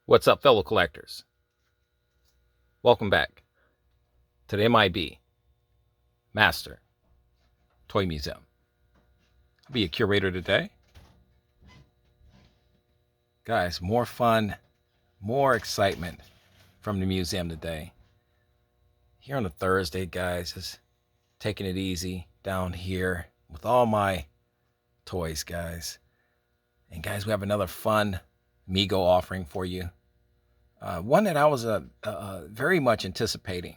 What's up, fellow collectors? Welcome back to the M.I.B. Master Toy Museum. I'll be your curator today. Guys, more fun, more excitement from the museum today. Here on a Thursday, guys, just taking it easy down here with all my toys, guys. And guys, we have another fun Mego offering for you. One that I was very much anticipating.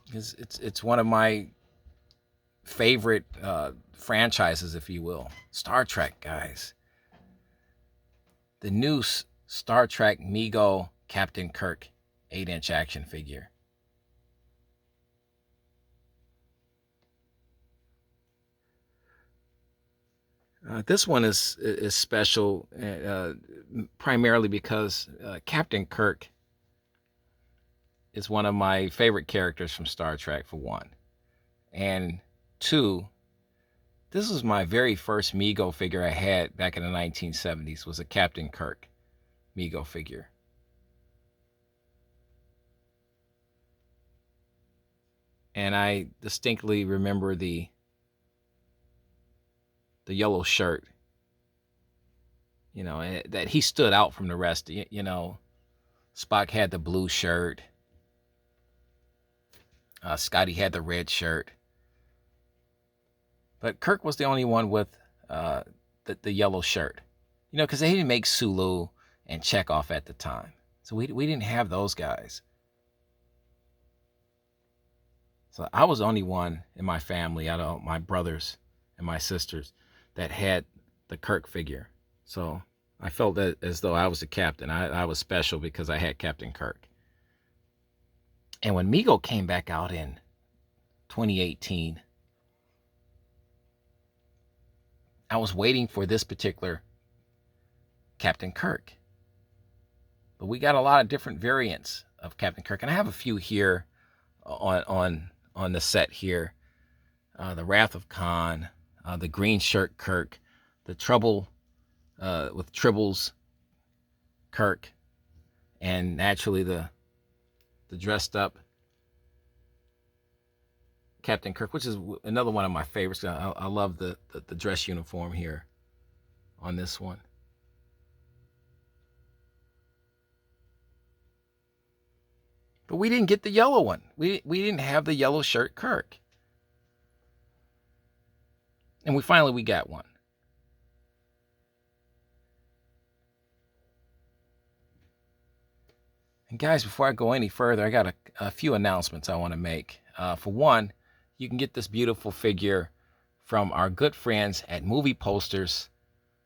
Because it's one of my favorite franchises, if you will. Star Trek, guys. The new Star Trek Mego Captain Kirk 8-inch action figure. This one is special primarily because Captain Kirk is one of my favorite characters from Star Trek, for one. And two, this was my very first Mego figure I had back in the 1970s, was a Captain Kirk Mego figure. And I distinctly remember the yellow shirt, that he stood out from the rest. Spock had the blue shirt. Scotty had the red shirt. But Kirk was the only one with the yellow shirt. Because they didn't make Sulu and Chekhov at the time. So we didn't have those guys. So I was the only one in my family, out of my brothers and my sisters, that had the Kirk figure. So I felt that as though I was the captain. I was special because I had Captain Kirk. And when Mego came back out in 2018, I was waiting for this particular Captain Kirk. But we got a lot of different variants of Captain Kirk. And I have a few here on the set here. The Wrath of Khan, the green shirt Kirk, the Trouble with Tribbles Kirk, and naturally the dressed up Captain Kirk, which is another one of my favorites. I love the dress uniform here on this one. But we didn't get the yellow one. We didn't have the yellow shirt Kirk. And we got one. And guys, before I go any further, I got a few announcements I want to make. For one, you can get this beautiful figure from our good friends at Movie Posters,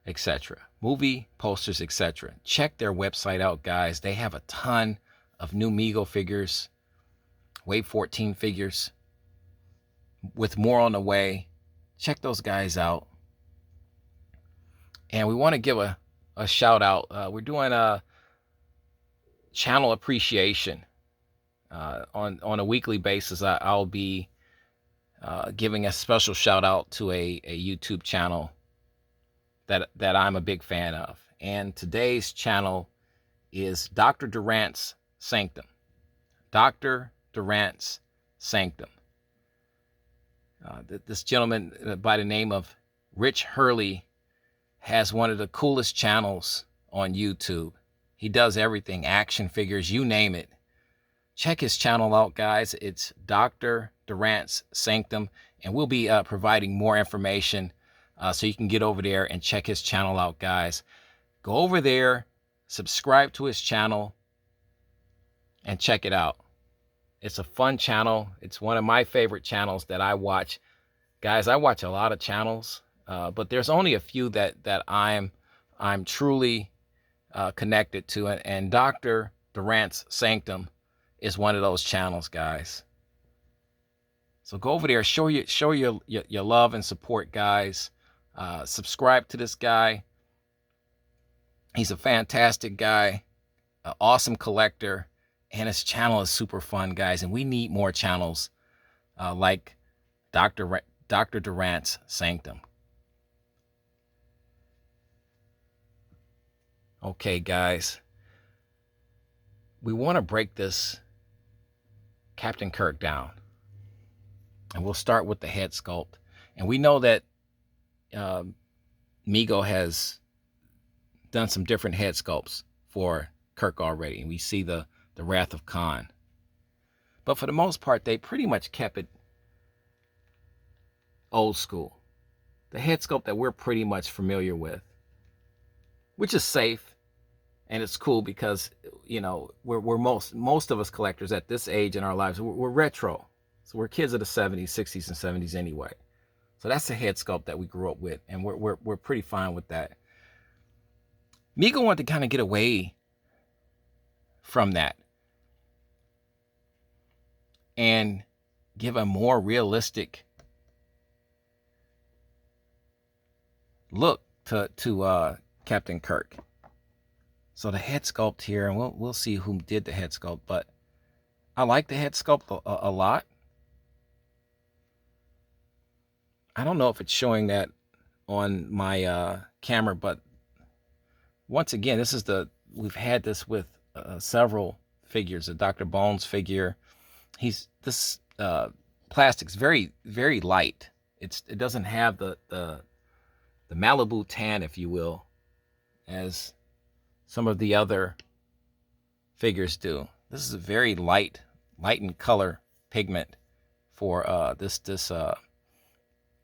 etc. Movie Posters, etc. Check their website out, guys. They have a ton of new Mego figures, Wave 14 figures, with more on the way. Check those guys out. And we want to give a shout out. We're doing a channel appreciation on a weekly basis. I'll be giving a special shout out to a YouTube channel that I'm a big fan of. And today's channel is Dr. Durant's Sanctum. Dr. Durant's Sanctum. This gentleman by the name of Rich Hurley has one of the coolest channels on YouTube. He does everything, action figures, you name it. Check his channel out, guys. It's Dr. Durant's Sanctum, and we'll be providing more information so you can get over there and check his channel out, guys. Go over there, subscribe to his channel, and check it out. It's a fun channel. It's one of my favorite channels that I watch. Guys, I watch a lot of channels, but there's only a few that I'm truly connected to, and Dr. Durant's Sanctum is one of those channels, guys. So go over there, show your love and support, guys. Subscribe to this guy. He's a fantastic guy, an awesome collector, and his channel is super fun, guys. And we need more channels like Dr. Durant's Sanctum. Okay, guys, we want to break this Captain Kirk down. And we'll start with the head sculpt. And we know that Mego has done some different head sculpts for Kirk already. And we see the Wrath of Khan. But for the most part, they pretty much kept it old school. The head sculpt that we're pretty much familiar with, which is safe. And it's cool because, you know, we're most of us collectors at this age in our lives, we're retro. So we're kids of the 70s, 60s, and 70s anyway. So that's the head sculpt that we grew up with, and we're pretty fine with that. Mego wanted to kind of get away from that and give a more realistic look to Captain Kirk. So the head sculpt here, and we'll see who did the head sculpt, but I like the head sculpt a lot. I don't know if it's showing that on my camera, but once again, this is we've had this with several figures. A Dr. Bones figure. This plastic's very, very light. It doesn't have the Malibu tan, if you will, as some of the other figures do. This is a very light in color pigment for this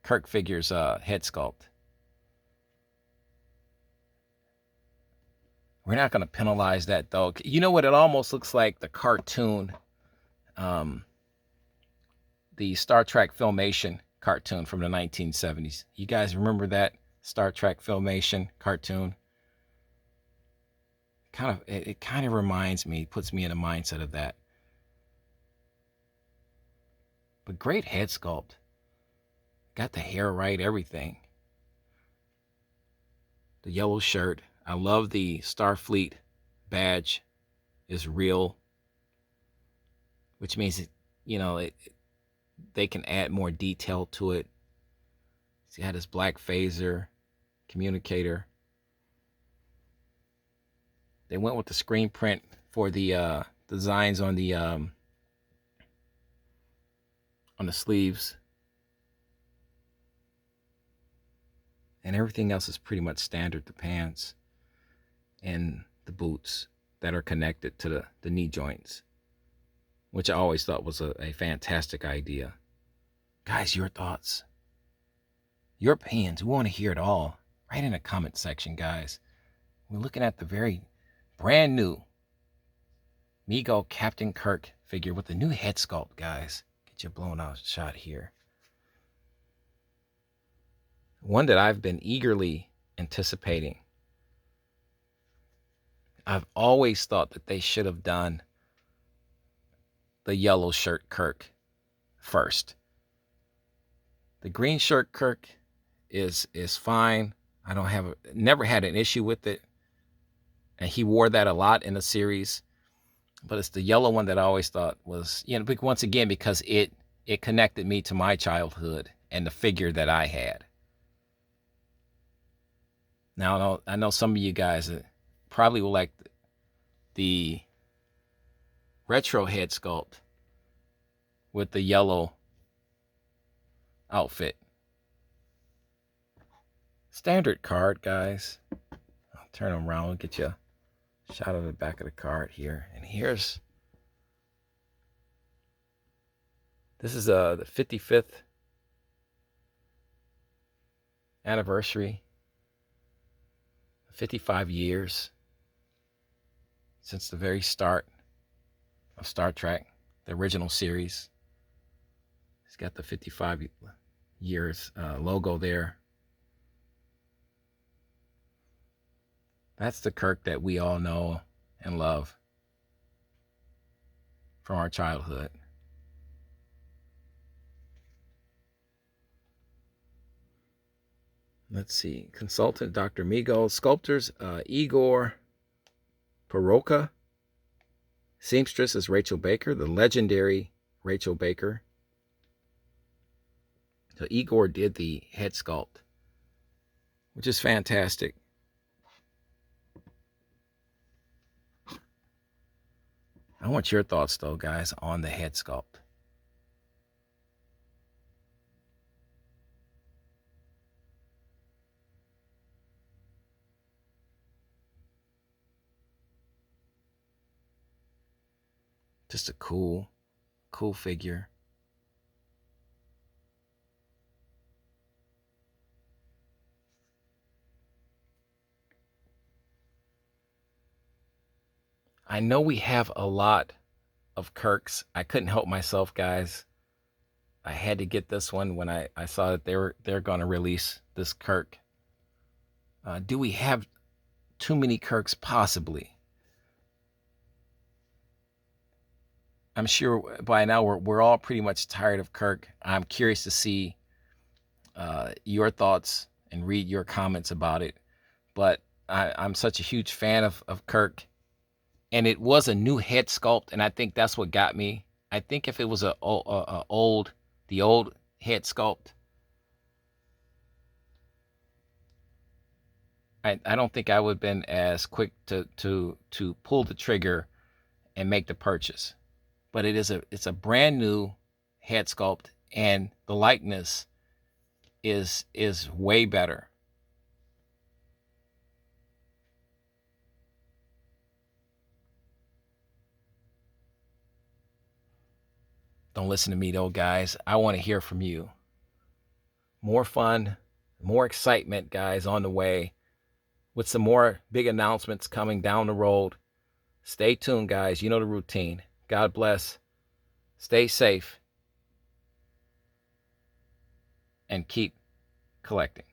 Kirk figure's head sculpt. We're not going to penalize that, though. You know what? It almost looks like the cartoon, the Star Trek Filmation cartoon from the 1970s. You guys remember that Star Trek Filmation cartoon? It kind of reminds me, puts me in a mindset of that. But great head sculpt. Got the hair right, everything. The yellow shirt. I love the Starfleet badge is real, which means, you know, they can add more detail to it. He's got his black phaser, communicator. They went with the screen print for the designs on the sleeves. And everything else is pretty much standard. The pants and the boots that are connected to the knee joints, which I always thought was a fantastic idea. Guys, your thoughts, your opinions, we want to hear it all. Right in the comment section, guys. We're looking at the very brand new Mego Captain Kirk figure with the new head sculpt, guys. Get your blown out shot here. One that I've been eagerly anticipating. I've always thought that they should have done the yellow shirt Kirk first. The green shirt Kirk is fine. I never had an issue with it. And he wore that a lot in the series. But it's the yellow one that I always thought was, you know, once again, because it connected me to my childhood and the figure that I had. Now, I know some of you guys probably will like the retro head sculpt with the yellow outfit. Standard card, guys. I'll turn them around and get you a shot of the back of the card here. And this is the 55th anniversary. 55 years since the very start of Star Trek, the original series. It's got the 55 years logo there. That's the Kirk that we all know and love from our childhood. Let's see. Consultant Dr. Mego. Sculptors Igor Peroka. Seamstress is Rachel Baker, the legendary Rachel Baker. So Igor did the head sculpt, which is fantastic. I want your thoughts though, guys, on the head sculpt. Just a cool figure. I know we have a lot of Kirks. I couldn't help myself, guys. I had to get this one when I saw that they're going to release this Kirk. Do we have too many Kirks? Possibly. I'm sure by now we're all pretty much tired of Kirk. I'm curious to see your thoughts and read your comments about it. But I'm such a huge fan of Kirk, and it was a new head sculpt, and I think that's what got me. I think if it was the old head sculpt, I don't think I would have been as quick to pull the trigger and make the purchase. But it's a brand new head sculpt, and the likeness is way better. Don't listen to me though, guys. I want to hear from you. More fun, more excitement, guys, on the way, with some more big announcements coming down the road. Stay tuned, guys. You know the routine. God bless. Stay safe and keep collecting.